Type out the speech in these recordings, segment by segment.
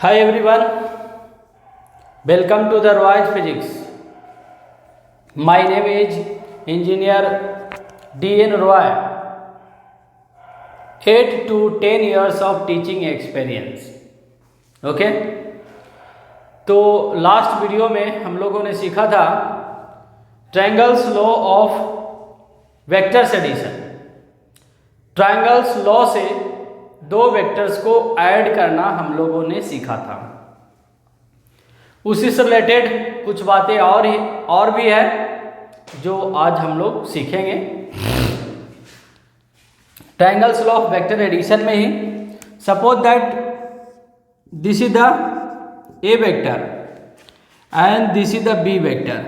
Hi everyone, welcome to the Royal Physics. My name is Engineer D.N. Roy. 8 to 10 years of teaching experience. Okay? तो last video में हम लोगों ने सीखा था triangles law of vectors addition. Triangles law से दो vectors को ऐड करना हम लोगों ने सीखा था। उसी से रिलेटेड कुछ बातें और भी है जो आज हम लोग सीखेंगे। Triangles law of vector addition में ही suppose that this is the A vector and this is the B vector.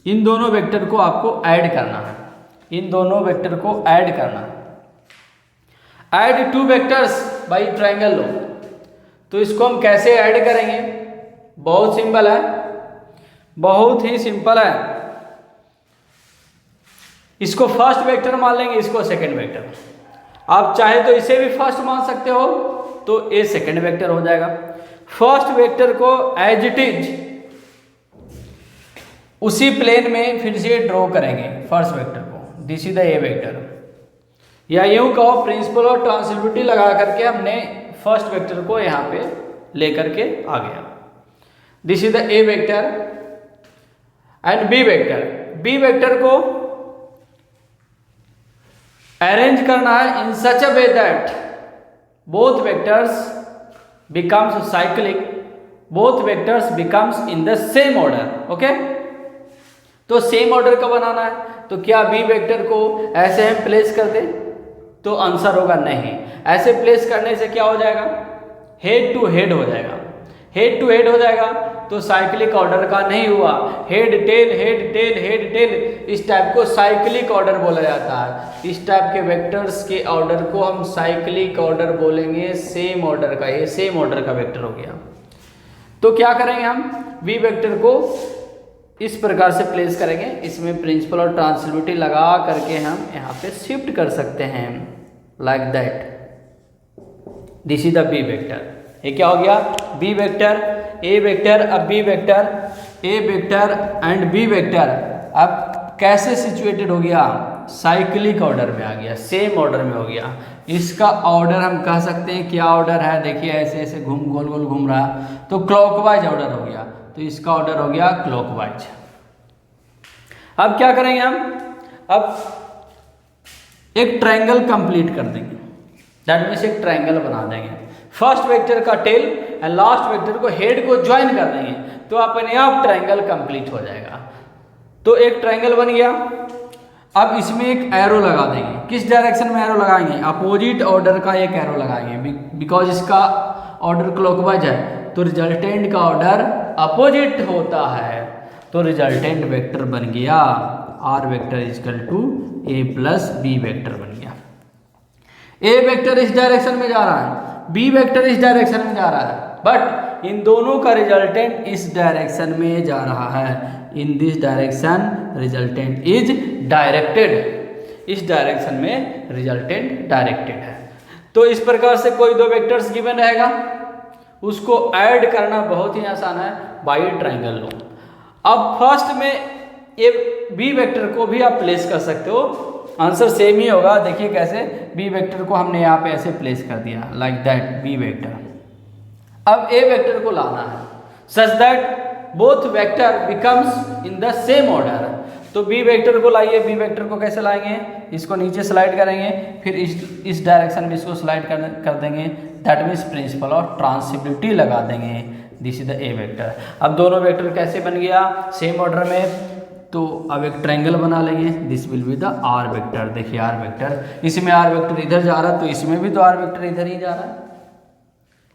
इन दोनों वेक्टर को आपको ऐड करना है। इन दोनों वेक्टर को ऐड करना है। Add two vectors by triangle law. तो इसको हम कैसे ऐड करेंगे? बहुत सिंपल है, बहुत ही सिंपल है। इसको फर्स्ट वेक्टर मान लेंगे, इसको सेकंड वेक्टर। आप चाहे तो इसे भी फर्स्ट मान सकते हो, तो ए सेकंड वेक्टर हो जाएगा। फर्स्ट वेक्टर को एज इट इज उसी प्लेन में फिर से ड्रॉ करेंगे फर्स्ट वेक्टर को। This is the A vector, या यूं कहो प्रिंसिपल और ट्रांसिटिविटी लगा करके हमने फर्स्ट वेक्टर को यहाँ पे लेकर के आ गया। This is the A vector and B vector. B vector को अरेंज करना है in such a way that both vectors becomes cyclic, both vectors becomes in the same order. Okay, तो सेम ऑर्डर का बनाना है। तो क्या बी वेक्टर को ऐसे हम प्लेस कर दें? तो आंसर होगा नहीं। ऐसे प्लेस करने से क्या हो जाएगा? हेड टू हेड हो जाएगा। हेड टू हेड हो जाएगा तो साइक्लिक ऑर्डर का नहीं हुआ। Head tail head tail head tail, इस टाइप को साइक्लिक ऑर्डर बोला जाता है। इस टाइप के वेक्टर्स के ऑर्डर को हम साइक्लिक ऑर्डर बोलेंगे। सेम ऑर्डर का, ये सेम ऑर्डर का वेक्टर हो गया। तो क्या करेंगे हम? बी वेक्टर को इस प्रकार से प्लेस करेंगे। इसमें प्रिंसिपल और ट्रांसिटिविटी लगा करके हम यहाँ पे शिफ्ट कर सकते हैं, like that. This is the B vector. ये क्या हो गया? बी वेक्टर, ए वेक्टर, अब B vector, A vector and B vector अब कैसे सिचुएटेड हो गया? साइक्लिक ऑर्डर में आ गया, सेम ऑर्डर में हो गया। इसका ऑर्डर हम कह सकते हैं क्या ऑर्डर है? देखिए ऐसे ऐसे गोल गोल घूम रहा, तो क्लॉकवाइज ऑर्डर हो गया। तो इसका ऑर्डर हो गया क्लॉकवाइज। अब क्या करेंगे हम? अब एक ट्रायंगल कंप्लीट कर देंगे। दैट मीन्स एक ट्रायंगल बना देंगे। फर्स्ट वेक्टर का टेल एंड लास्ट वेक्टर को हेड को ज्वाइन कर देंगे, तो अपने आप ट्रायंगल कंप्लीट हो जाएगा। तो एक ट्रायंगल बन गया। अब इसमें एक एरो लगा देंगे। किस डायरेक्शन में एरो लगाएंगे? अपोजिट ऑर्डर का एक एरो लगाएंगे, बिकॉज इसका ऑर्डर क्लॉकवाइज है, तो रिजल्टेंट का ऑर्डर अपोजिट होता है। तो रिजल्टेंट वेक्टर बन गया R vector equal to A plus B vector बन गया। ए वेक्टर इस डायरेक्शन में जा रहा है, बी वेक्टर इस डायरेक्शन में जा रहा है, बट इन दोनों का रिजल्टेंट इस डायरेक्शन में जा रहा है। In this direction resultant is directed. इस डायरेक्शन में रिजल्टेंट डायरेक्टेड है। तो इस प्रकार से कोई दो वेक्टर्स गिवन रहेगा, उसको ऐड करना बहुत ही आसान है बाई ट्रायंगल लॉ। अब फर्स्ट में ये बी वेक्टर को भी आप प्लेस कर सकते हो, आंसर सेम ही होगा। देखिए कैसे, बी वेक्टर को हमने यहाँ पे ऐसे प्लेस कर दिया, लाइक दैट बी वेक्टर। अब ए वेक्टर को लाना है such that both vector becomes in the same order. तो बी वेक्टर को लाइए। बी वेक्टर को कैसे लाएंगे? इसको नीचे स्लाइड करेंगे, फिर इस डायरेक्शन में इसको स्लाइड कर देंगे। दैट मीन्स प्रिंसिपल और ट्रांसिटिविटी लगा देंगे। This is the A vector. अब दोनों वेक्टर कैसे बन गया? सेम ऑर्डर में। तो अब एक ट्रायंगल बना लेंगे। This will be the R vector. देखिए आर वेक्टर, इसमें आर वेक्टर इधर जा रहा है, तो इसमें भी तो आर वेक्टर इधर ही जा रहा है।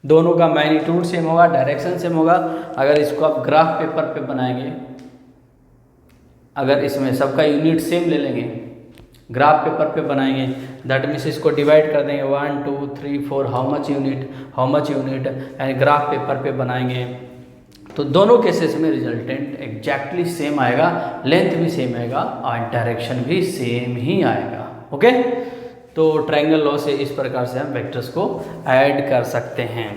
दोनों का मैग्नीट्यूड सेम होगा, डायरेक्शन सेम होगा। अगर इसको आप ग्राफ पेपर पे बनाएंगे, अगर इसमें सबका यूनिट सेम ले लेंगे, ग्राफ पेपर पे बनाएंगे, दैट मीन्स इसको डिवाइड कर देंगे 1 2 3 4 how much unit and graph paper पे बनाएंगे, तो दोनों केसेस में रिजल्टेंट एग्जैक्टली सेम आएगा, लेंथ भी सेम आएगा और डायरेक्शन भी सेम ही आएगा। ओके, तो ट्रायंगल लॉ से इस प्रकार से हम वेक्टर्स को ऐड कर सकते हैं।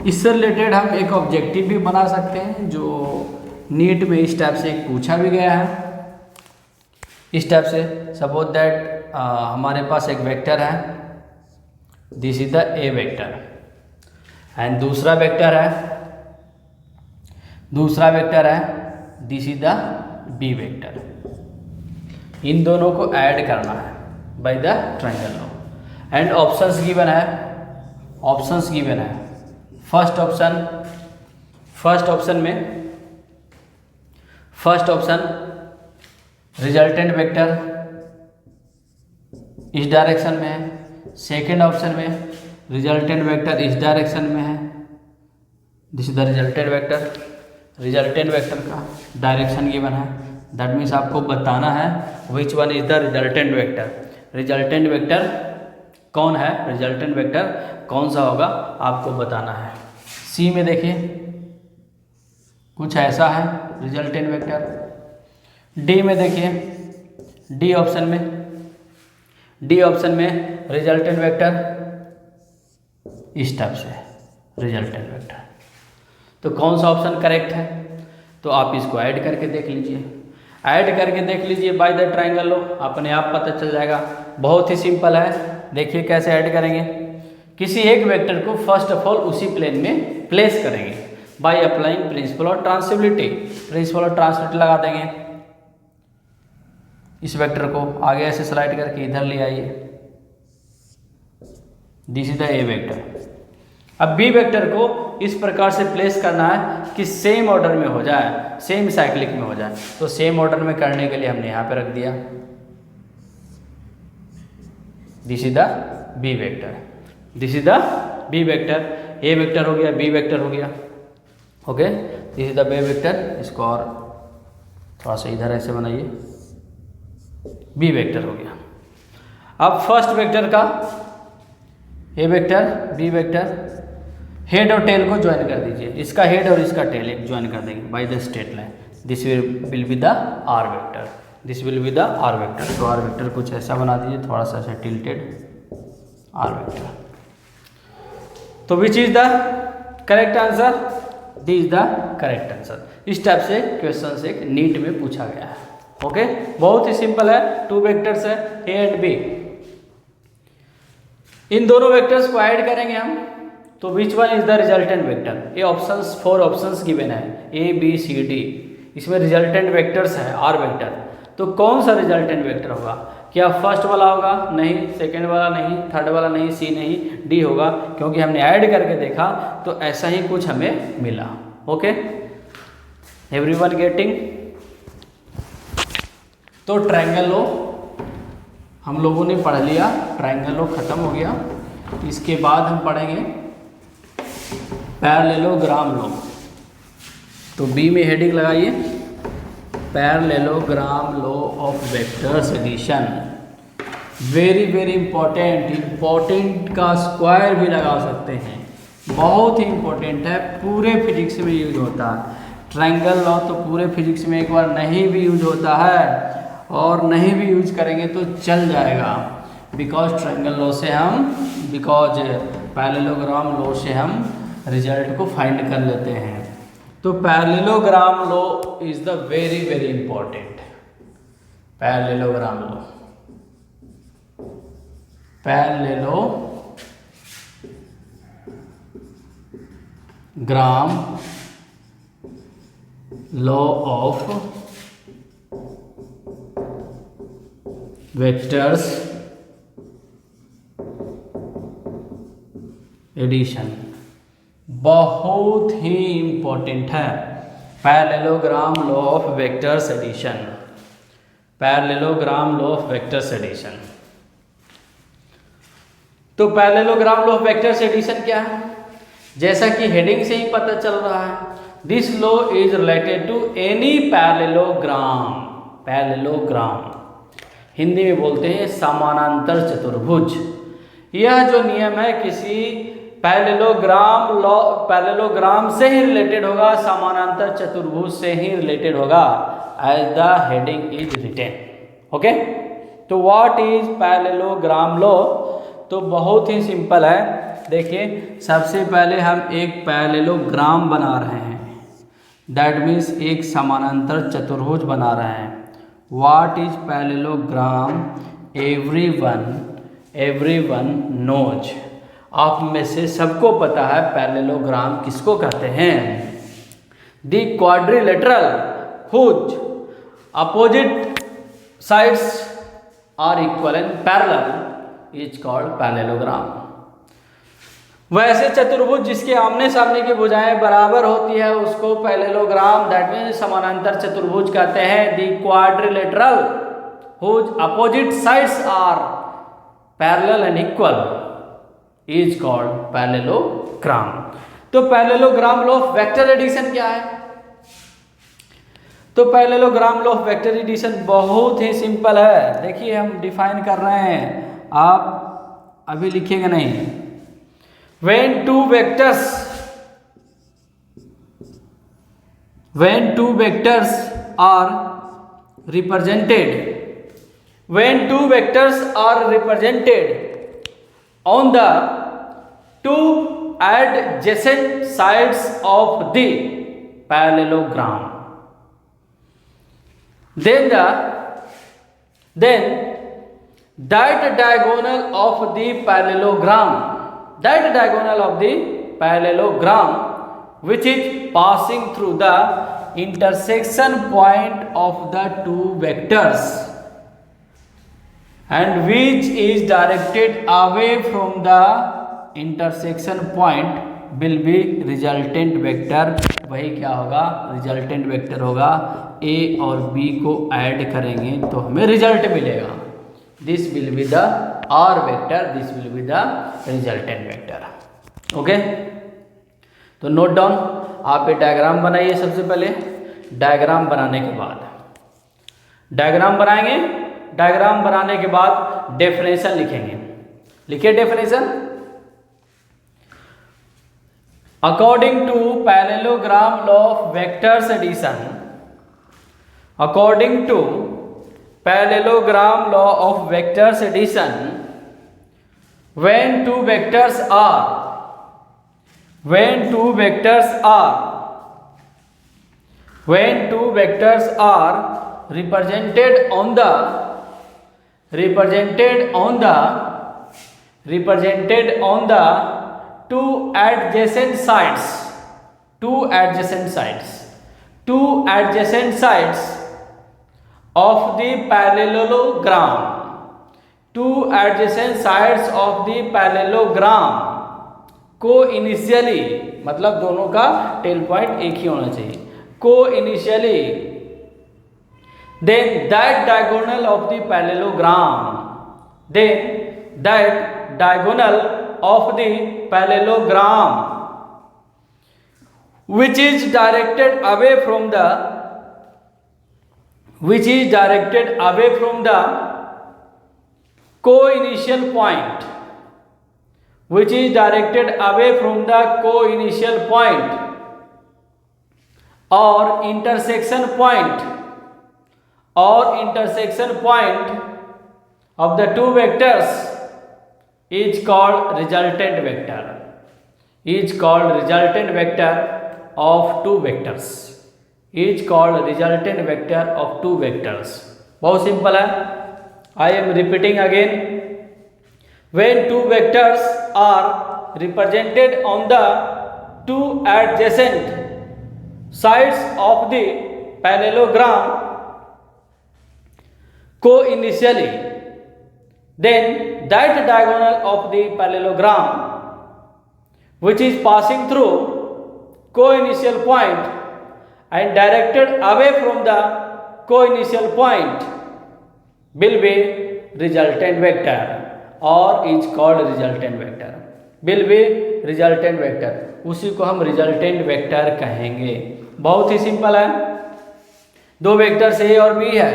इससे रिलेटेड हम एक ऑब्जेक्टिव भी बना सकते हैं जो नीट में इस टाइप से एक पूछा भी गया है। इस टाइप से सपोज दैट हमारे पास एक वेक्टर है, this is the A vector, and दूसरा वेक्टर है this is the B vector. इन दोनों को ऐड करना है by the triangle law, and options given है। फर्स्ट ऑप्शन रिजल्टेंट वेक्टर इस डायरेक्शन में है। सेकेंड ऑप्शन में रिजल्टेंट वेक्टर इस डायरेक्शन में है। This is the resultant vector का डायरेक्शन गिवन है। दैट मीन्स आपको बताना है which one is the resultant vector. Resultant vector कौन है, रिजल्टेंट वेक्टर कौन सा होगा आपको बताना है। सी में देखिए कुछ ऐसा है रिजल्टेंट वेक्टर। डी में देखिए, डी ऑप्शन में रिजल्टेंट वेक्टर इस टाइप से रिजल्टेंट वेक्टर। तो कौन सा ऑप्शन करेक्ट है, तो आप इसको ऐड करके देख लीजिए बाय द ट्रायंगल लॉ, अपने आप पता चल जाएगा। बहुत ही सिंपल है। देखिए कैसे ऐड करेंगे। किसी एक वेक्टर को फर्स्ट ऑफ ऑल उसी प्लेन में प्लेस करेंगे by applying principle of transmittivity लगा देंगे। इस वेक्टर को आगे ऐसे स्लाइड करके इधर ले आइए, this is the A vector. अब बी वेक्टर को इस प्रकार से प्लेस करना है कि सेम ऑर्डर में हो जाए, सेम साइक्लिक में हो जाए। तो सेम ऑर्डर में करने के लिए हमने यहाँ पे रख दिया, this is the B vector, A vector हो गया, बी वेक्टर हो गया। Okay, this is the B vector. इसको और थोड़ा सा इधर ऐसे बनाइए, बी वेक्टर हो गया। अब फर्स्ट वेक्टर का ए वेक्टर, बी वेक्टर, हेड और टेल को ज्वाइन कर दीजिए। इसका हेड और इसका टेल एक ज्वाइन कर देंगे by the straight line. This will be the R vector, तो आर वेक्टर कुछ ऐसा बना दीजिए, थोड़ा सा ऐसा टिल्टेड आर वेक्टर। तो which is the correct answer, this is the correct answer. इस टाइप से क्वेश्चन से नीट में पूछा गया है। ओके, बहुत ही सिंपल है। 2 वेक्टर्स है ए एंड बी। इन दोनों वेक्टर्स को ऐड करेंगे हम, तो विच one is the resultant vector. ये ऑप्शंस 4 ऑप्शंस गिवन है, ए बी सी डी। इसमें रिजल्टेंट वेक्टर्स है आर वेक्टर। तो कौन सा रिजल्टेंट वेक्टर होगा? क्या फर्स्ट वाला होगा? नहीं। सेकेंड वाला नहीं, थर्ड वाला नहीं, सी नहीं, डी होगा, क्योंकि हमने ऐड करके देखा तो ऐसा ही कुछ हमें मिला। Okay, everyone getting? तो ट्रायंगल लॉ हम लोगों ने पढ़ लिया, ट्रायंगल लॉ खत्म हो गया। इसके बाद हम पढ़ेंगे पैरेललोग्राम लॉ। तो बी में हेडिंग लगाइए, parallelogram law of vectors addition. Very very important का स्क्वायर भी लगा सकते हैं, बहुत ही इंपॉर्टेंट है, पूरे फिजिक्स में यूज होता है। ट्रायंगल लॉ तो पूरे फिजिक्स में एक बार नहीं भी यूज होता है, और नहीं भी यूज करेंगे तो चल जाएगा, बिकॉज पैरेललोग्राम लॉ से हम रिजल्ट को फाइंड कर लेते हैं। तो parallelogram law is the very very important. Parallelogram law of vectors addition बहुत ही इंपॉर्टेंट है। Parallelogram law of vectors addition, parallelogram law of vectors addition. तो parallelogram law of vectors addition क्या है? जैसा कि हेडिंग से ही पता चल रहा है, this law is related to any parallelogram, Hindi में बोलते हैं समानांतर चतुर्भुज। यह जो नियम है किसी पैरेललोग्राम से ही रिलेटेड होगा, समानांतर चतुर्भुज से ही रिलेटेड होगा, as the heading is written. Okay, तो व्हाट इज पैरेललोग्राम लॉ? तो बहुत ही सिंपल है। देखिए सबसे पहले हम एक पैरेललोग्राम बना रहे हैं, दैट मीन्स एक समानांतर चतुर्भुज बना रहे हैं। What is parallelogram? Everyone knows. आप में से सबको पता है पैरेललोग्राम किसको कहते हैं। The quadrilateral whose opposite sides are equal and parallel is called parallelogram. वैसे चतुर्भुज जिसके आमने सामने की भुजाएं बराबर होती है उसको पैरेललोग्राम, दैट मीन्स समानांतर चतुर्भुज कहते हैं। The quadrilateral whose opposite sides are parallel and equal is called parallelogram. तो parallelogram law of vector addition क्या है? तो parallelogram law of vector addition बहुत ही सिंपल है। देखिए हम डिफाइन कर रहे हैं, आप अभी लिखेंगे नहीं। when two vectors are represented on the two adjacent sides of the parallelogram, then that diagonal of the parallelogram which is passing through the intersection point of the two vectors and which is directed away from the intersection point will be resultant vector। वही क्या होगा? Resultant vector होगा। a और b को add करेंगे तो हमें result मिलेगा। This will be the R vector, this will be the resultant vector। Okay, तो नोट डाउन, आप ये डायग्राम बनाइए। सबसे पहले डायग्राम बनाने के बाद डायग्राम बनाएंगे, डायग्राम बनाने के बाद डेफिनेशन लिखेंगे। लिखिए definition. According to parallelogram law of vectors addition, according to parallelogram law of vectors addition, when two vectors are represented on the two adjacent sides of the parallelogram, को initially, मतलब दोनों का tell point एक ही होना चाहिए, को initially, then that diagonal of the parallelogram which is directed away from the co-initial point, or intersection point of the two vectors is called resultant vector, of two vectors, बहुत simple है। I am repeating again, when two vectors are represented on the two adjacent sides of the parallelogram co-initially, then that diagonal of the parallelogram which is passing through co-initial point and directed away from the co-initial point will be resultant vector or is called resultant vector, उसी को हम resultant vector कहेंगे। बहुत ही simple है। दो vectors A और B है,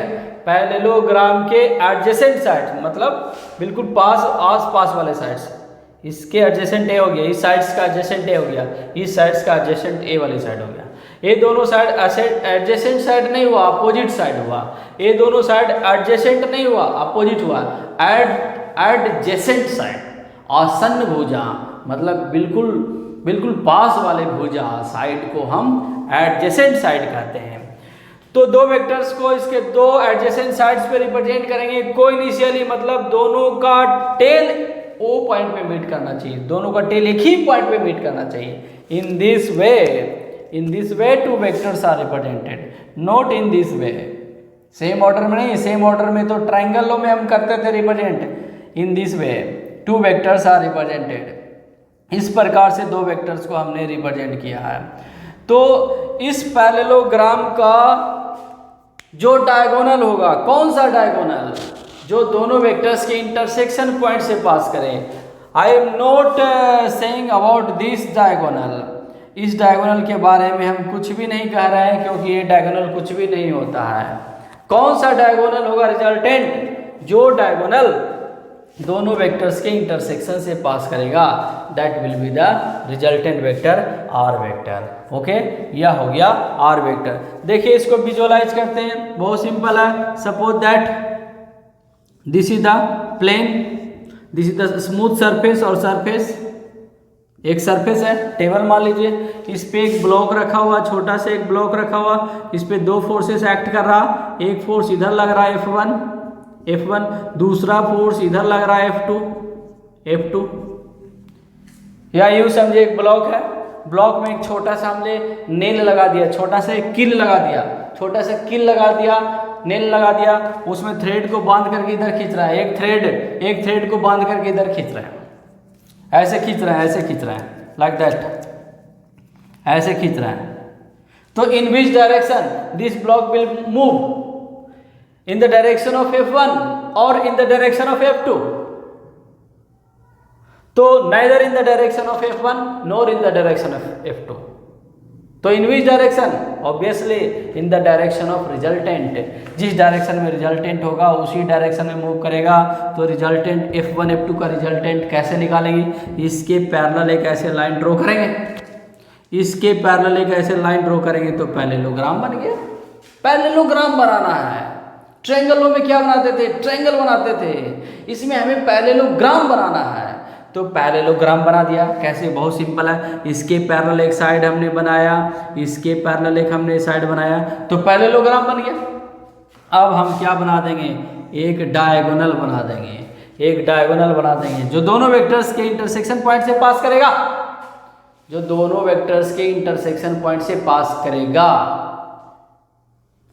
पैरेललोग्राम के एडजेसेंट साइड्स, मतलब बिल्कुल आस पास वाले साइड्स, इसके एडजेसेंट ए हो गया, इस साइड्स का एडजेसेंट ए हो गया, इस साइड्स का एडजेसेंट ए वाली साइड हो गया। ये दोनों साइड एडजेसेंट साइड नहीं हुआ, अपोजिट साइड हुआ। ये दोनों साइड एडजेसेंट नहीं हुआ, अपोजिट हुआ, एडजेसेंट साइड। आसन्न भुजा मतलब बिल्कुल बिल्कुल पास वाले भुजा साइड को हम एडजेसेंट साइड कहते हैं। तो दो वेक्टर्स को इसके दो एडजेसेंट साइड्स पे रिप्रेजेंट करेंगे। कोइनिशियली मतलब दोनों का टेल ओ पॉइंट पे मीट करना चाहिए, दोनों का टेल एक ही पॉइंट पे मीट करना चाहिए। In this way two vectors are represented, not in this way. Same order में नहीं, सेम ऑर्डर में तो ट्रायंगलों में हम करते थे represent. In this way two vectors are represented, इस प्रकार से दो वेक्टर्स को हमने रिप्रेजेंट किया है। तो इस पैरेललोग्राम का जो डायगोनल होगा, कौन सा डायगोनल, जो दोनों वेक्टर्स के इंटरसेक्शन पॉइंट से पास करें। I am not saying about this diagonal, इस डायगोनल के बारे में हम कुछ भी नहीं कह रहे हैं क्योंकि ये डायगोनल कुछ भी नहीं होता है। कौन सा डायगोनल होगा रिजल्टेंट, जो डायगोनल दोनों वेक्टर्स के इंटरसेक्शन से पास करेगा, that will be the resultant vector R vector. Okay, यह हो गया आर वेक्टर। देखिए इसको विजुअलाइज करते हैं, बहुत सिंपल है। Suppose that this is the plane, this is the smooth surface और सरफेस एक सरफेस है, टेबल मान लीजिए। इस पे एक ब्लॉक रखा हुआ, छोटा सा एक ब्लॉक रखा हुआ, इस पे दो फोर्सेस एक्ट कर रहा। एक फोर्स इधर लग रहा है F1, दूसरा फोर्स इधर लग रहा है F2। या यूँ समझे एक ब्लॉक है, ब्लॉक में एक छोटा सा हमने नेल लगा दिया, छोटा सा एक किल लगा दिया, छोटा सा किल लगा दिया, नेल लगा दिया, उसमें थ्रेड को बांध करके इधर खींच रहा है। एक थ्रेड को बांध करके इधर खींच रहा है, ऐसे खींच रहा है, ऐसे खींच रहा है, लाइक दैट, ऐसे खींच रहा है। तो in which direction this block will move, in the direction of F1 or in the direction of F2? तो neither in the direction of F1 nor in the direction of F2. तो in which direction? Obviously in the direction of resultant. जिस direction में resultant होगा उसी direction में move करेगा। तो resultant F1 F2 का रिजल्टेंट कैसे निकालेंगे? इसके पैरेलल एक ऐसे लाइन ड्रॉ करेंगे, इसके पैरेलल एक ऐसे लाइन ड्रॉ करेंगे तो पैरेललोग्राम बन गया। पैरेललोग्राम बनाना है। ट्रायंगलों में क्या बनाते थे? ट्रायंगल बनाते थे। इसमें हमें पैरेललोग्राम बनाना है, तो पैरेललोग्राम बना दिया। कैसे? बहुत सिंपल है। इसके पैरेलल एक साइड हमने बनाया, इसके पैरेलल एक हमने साइड बनाया, तो पैरेललोग्राम बन गया। अब हम क्या बना देंगे? एक डायगोनल बना देंगे, एक डायगोनल बना देंगे जो दोनों वेक्टर्स के इंटरसेक्शन पॉइंट से पास करेगा, जो दोनों वेक्टर्स के इंटरसेक्शन पॉइंट से पास करेगा,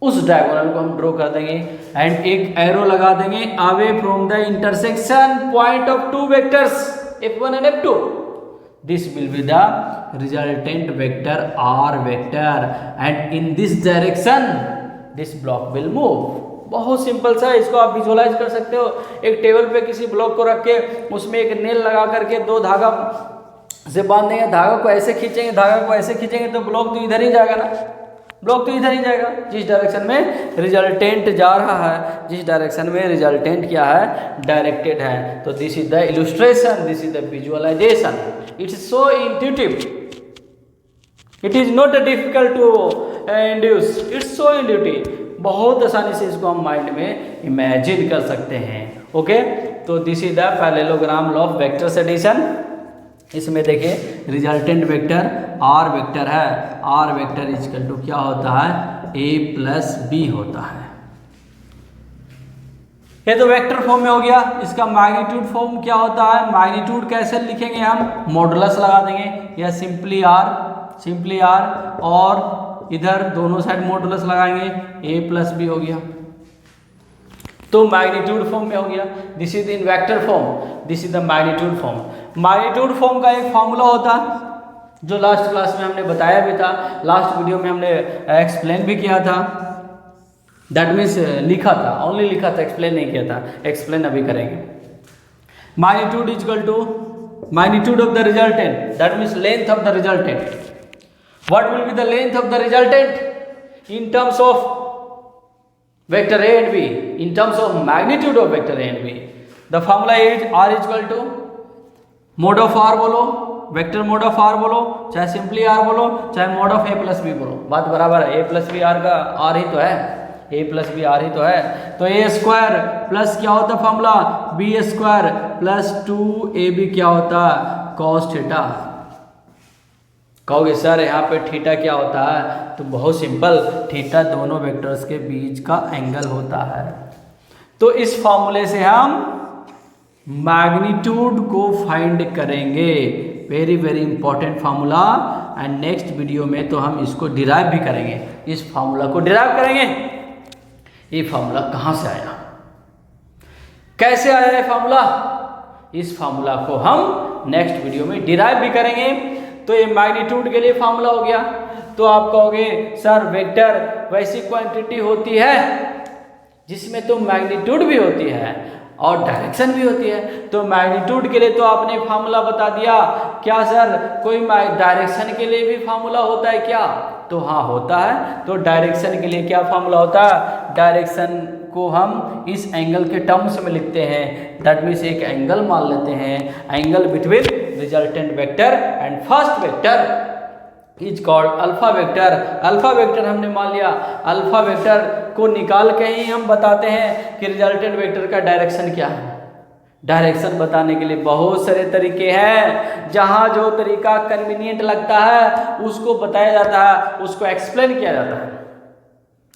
उस डायगोनल को हम ड्रॉ कर देंगे एंड एक एरो लगा देंगे away from the intersection point of two vectors F1 and F2. This will be the resultant vector R vector and in this direction this block will move. बहुत simple सा है, इसको आप विजुअलाइज कर सकते हो। एक टेबल पे किसी ब्लॉक को रख के उसमें एक नेल लगा करके दो धागा से बांध देंगे, धागा को ऐसे खींचेंगे, धागा को ऐसे खींचेंगे तो ब्लॉक तो इधर ही जाएगा ना, ब्लॉक तो इधर ही जाएगा। जिस डायरेक्शन में रिजल्टेंट जा रहा है, जिस डायरेक्शन में रिजल्टेंट क्या है? डायरेक्टेड है। तो this is the illustration, this is the visualization. It's so intuitive, it is not difficult to induce, it's so intuitive. बहुत आसानी से इसको हम माइंड में इमेजिन कर सकते हैं। ओके, तो this is the parallelogram law of vectors addition. इसमें देखिए रिजल्टेंट वेक्टर आर वेक्टर है, आर वेक्टर इक्वल टू क्या होता है? a प्लस बी होता है। ये तो वेक्टर फॉर्म में हो गया। इसका मैग्नीट्यूड फॉर्म क्या होता है? मैग्नीट्यूड कैसे लिखेंगे हम? मॉडुलस लगा देंगे या सिंपली आर और इधर दोनों साइड मॉडुलस लगाएंगे, a प्लस बी हो गया। तो मैग्नीट्यूड फॉर्म में हो गया। This is in vector form, this is the magnitude form. Magnitude form का एक फॉर्मूला होता जो लास्ट क्लास में हमने बताया भी था, लास्ट वीडियो में हमने एक्सप्लेन भी किया था। दैट मीन्स लिखा था, ओनली लिखा था, एक्सप्लेन नहीं किया था। एक्सप्लेन अभी करेंगे। Magnitude is equal to magnitude of the resultant, that means length of the resultant. What will be the length of the resultant in terms of vector A and B, in terms of magnitude of vector A and B? The formula is R is equal to mod of R बोलो, vector mod of R बोलो, चाहे simply R बोलो, चाहे mod of A plus B बोलो, बात बराबर है। A plus B R का R ही तो है। ए प्लस बी आर ही तो है। तो ए स्क्वायर प्लस क्या होता formula, B square plus 2ab क्या होता है, कॉस थीटा। कहोगे सर यहाँ पे थीटा क्या होता है, तो बहुत सिंपल, थीटा दोनों वेक्टर्स के बीच का एंगल होता है। तो इस फॉर्मूले से हम मैग्नीट्यूड को फाइंड करेंगे, very very important formula. And next video में तो हम इसको डिराइव भी करेंगे, इस फार्मूला को डिराइव करेंगे। ये फार्मूला कहाँ से आया, कैसे आया ये फार्मूला, इस फार्मूला को हम नेक्स्ट वीडियो में डिराइव भी करेंगे। तो ये मैग्नीट्यूड के लिए फार्मूला हो गया। तो आप कहोगे सर वेक्टर वैसी क्वांटिटी होती है जिसमें तो मैग्नीट्यूड भी होती है और डायरेक्शन भी होती है। तो मैग्नीट्यूड के लिए तो आपने फार्मूला बता दिया, क्या सर कोई डायरेक्शन के लिए भी फार्मूला होता है क्या, तो हाँ होता है। तो डायरेक्शन के लिए क्या फार्मूला होता है, डायरेक्शन को हम इस एंगल के टर्म्स में लिखते हैं, दैट मीन्स एक एंगल मान लेते हैं, angle between resultant vector and first vector is called alpha vector. Alpha vector हमने मान लिया, अल्फा वेक्टर को निकाल के ही हम बताते हैं कि रिजल्टेंट वेक्टर का डायरेक्शन क्या है। डायरेक्शन बताने के लिए बहुत सारे तरीके हैं, जहाँ जो तरीका कन्वीनियंट लगता है उसको बताया जाता है, उसको एक्सप्लेन किया जाता है।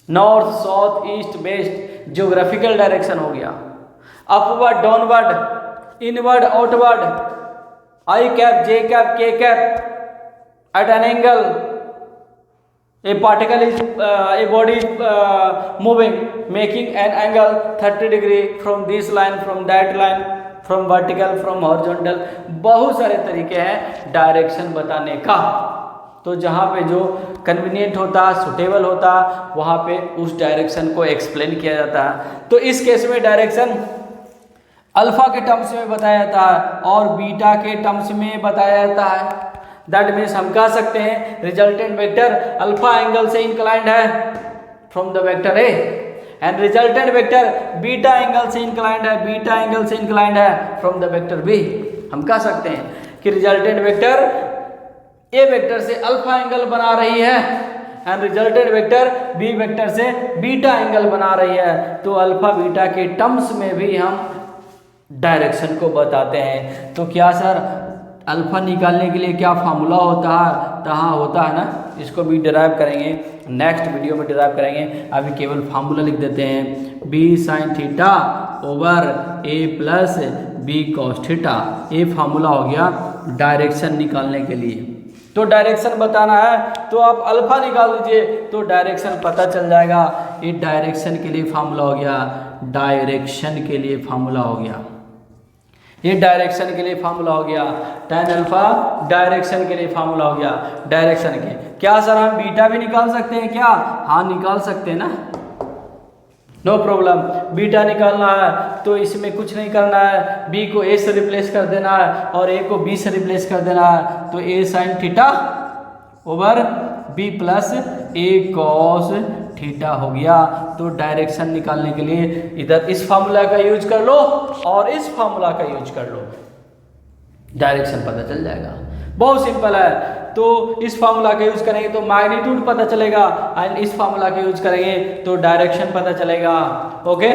North south east west geographical direction हो गया, अपवर्ड डाउनवर्ड इनवर्ड आउटवर्ड, आई कैप जे कैप के cap, at an angle a particle is a body is moving making an angle 30 degree from this line from that line from vertical from horizontal। बहुत सारे तरीके हैं direction बताने का। तो जहाँ पे जो कन्वीनियंट होता है, सुटेबल होता है, वहाँ पे उस डायरेक्शन को एक्सप्लेन किया जाता है। तो इस केस में डायरेक्शन अल्फा के टर्म्स में बताया जाता है और बीटा के टर्म्स में बताया जाता है। दैट मीन्स हम कह सकते हैं रिजल्टेंट वेक्टर अल्फा एंगल से इंक्लाइंड है from the vector A and resultant vector beta angle से इंक्लाइंड है, बीटा एंगल से इंक्लाइंड है फ्रॉम द वेक्टर बी। हम कह सकते हैं कि रिजल्टेंट वेक्टर ए वेक्टर से अल्फा एंगल बना रही है and resultant vector B vector से बीटा एंगल बना रही है। तो अल्फा बीटा के टर्म्स में भी हम डायरेक्शन को बताते हैं। तो क्या सर अल्फा निकालने के लिए क्या फार्मूला होता है, तो हाँ होता है ना, इसको भी डिराइव करेंगे, नेक्स्ट वीडियो में डिराइव करेंगे। अभी केवल फार्मूला लिख देते हैं, बी साइन थीटा ओवर ए प्लस बी कॉस थीटा। ये फार्मूला हो गया डायरेक्शन निकालने के लिए। तो डायरेक्शन बताना है तो आप अल्फा निकाल दीजिए तो डायरेक्शन पता चल जाएगा। ये डायरेक्शन के लिए फार्मूला हो गया, डायरेक्शन के लिए फार्मूला हो गया, ये डायरेक्शन के लिए फार्मूला हो गया। tan अल्फा डायरेक्शन के लिए फार्मूला हो गया, डायरेक्शन के। क्या सर हम बीटा भी निकाल सकते हैं क्या, हाँ निकाल सकते हैं ना, नो प्रॉब्लम। बीटा निकालना है तो इसमें कुछ नहीं करना है, बी को ए से रिप्लेस कर देना है और ए को बी से रिप्लेस कर देना है। तो A sine theta over B plus A cos theta हो गया। तो डायरेक्शन निकालने के लिए इधर इस फार्मूला का यूज कर लो और इस फार्मूला का यूज कर लो, डायरेक्शन पता चल जाएगा। बहुत सिंपल है। तो इस फार्मूला का यूज करेंगे तो मैग्नीट्यूड पता चलेगा एंड इस फार्मूला का यूज करेंगे तो डायरेक्शन पता चलेगा। ओके,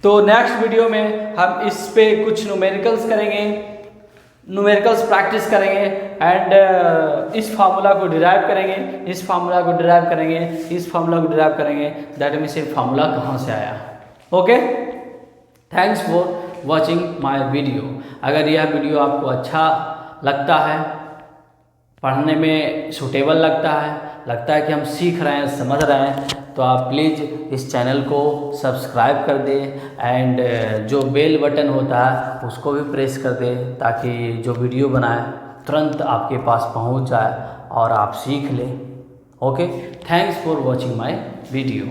तो नेक्स्ट वीडियो में हम इस पे कुछ न्यूमेरिकल्स करेंगे, न्यूमेरिकल्स प्रैक्टिस करेंगे एंड इस फार्मूला को डिराइव करेंगे, इस फार्मूला को डिराइव करेंगे, इस फार्मूला को डिराइव करेंगे। दैट मीन्स ये फार्मूला कहाँ से आया। Okay, thanks for watching my video. अगर यह वीडियो आपको अच्छा लगता है, पढ़ने में सूटेबल लगता है कि हम सीख रहे हैं, समझ रहे हैं, तो आप प्लीज़ इस चैनल को सब्सक्राइब कर दें एंड जो बेल बटन होता है उसको भी प्रेस कर दें ताकि जो वीडियो बनाए तुरंत आपके पास पहुंच जाए और आप सीख लें। Okay, thanks for watching my video.